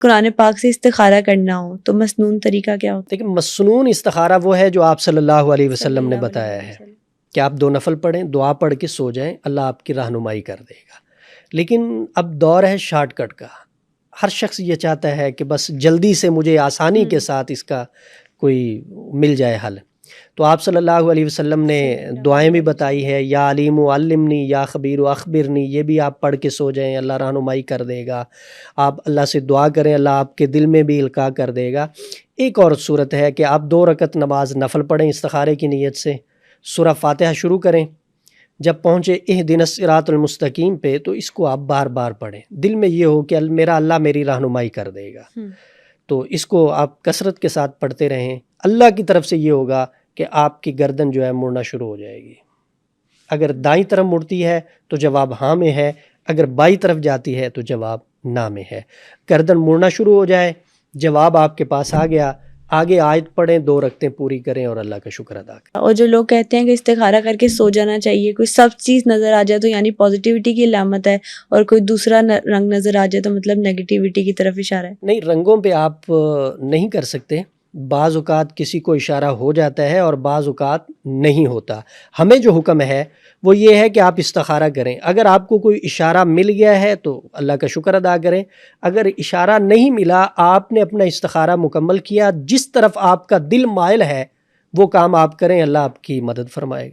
قرآن پاک سے استخارہ کرنا ہو تو مسنون طریقہ کیا ہوتا لیکن مسنون استخارہ وہ ہے جو آپ صلی اللہ علیہ وسلم نے بتایا ہے کہ آپ 2 نفل پڑھیں، دعا پڑھ کے سو جائیں، اللہ آپ کی رہنمائی کر دے گا۔ لیکن اب دور ہے شارٹ کٹ کا، ہر شخص یہ چاہتا ہے کہ بس جلدی سے مجھے آسانی کے ساتھ اس کا کوئی مل جائے حل۔ تو آپ صلی اللہ علیہ وسلم نے دعائیں بھی بتائی ہے، یا علیم علمنی یا خبیر اخبرنی، یہ بھی آپ پڑھ کے سو جائیں، اللہ رہنمائی کر دے گا۔ آپ اللہ سے دعا کریں، اللہ آپ کے دل میں بھی القاء کر دے گا۔ ایک اور صورت ہے کہ آپ 2 رکعت نماز نفل پڑھیں استخارے کی نیت سے، سورہ فاتحہ شروع کریں، جب پہنچے اہدنا الصراط المستقیم پہ تو اس کو آپ بار بار پڑھیں، دل میں یہ ہو کہ میرا اللہ میری رہنمائی کر دے گا۔ تو اس کو آپ کثرت کے ساتھ پڑھتے رہیں، اللہ کی طرف سے یہ ہوگا کہ آپ کی گردن جو ہے مڑنا شروع ہو جائے گی۔ اگر دائیں طرف مڑتی ہے تو جواب ہاں میں ہے، اگر بائیں طرف جاتی ہے تو جواب نہ میں ہے۔ گردن مڑنا شروع ہو جائے، جواب آپ کے پاس آ گیا، آگے آیت پڑھیں، 2 رکعتیں پوری کریں اور اللہ کا شکر ادا کریں۔ اور جو لوگ کہتے ہیں کہ استخارہ کر کے سو جانا چاہیے، کوئی سب چیز نظر آ جائے تو یعنی پازیٹیوٹی کی علامت ہے، اور کوئی دوسرا رنگ نظر آ جائے تو مطلب نیگیٹیوٹی کی طرف اشارہ ہے؟ نہیں، رنگوں پہ آپ نہیں کر سکتے، بعض اوقات کسی کو اشارہ ہو جاتا ہے اور بعض اوقات نہیں ہوتا۔ ہمیں جو حکم ہے وہ یہ ہے کہ آپ استخارہ کریں، اگر آپ کو کوئی اشارہ مل گیا ہے تو اللہ کا شکر ادا کریں، اگر اشارہ نہیں ملا، آپ نے اپنا استخارہ مکمل کیا، جس طرف آپ کا دل مائل ہے وہ کام آپ کریں، اللہ آپ کی مدد فرمائے گا۔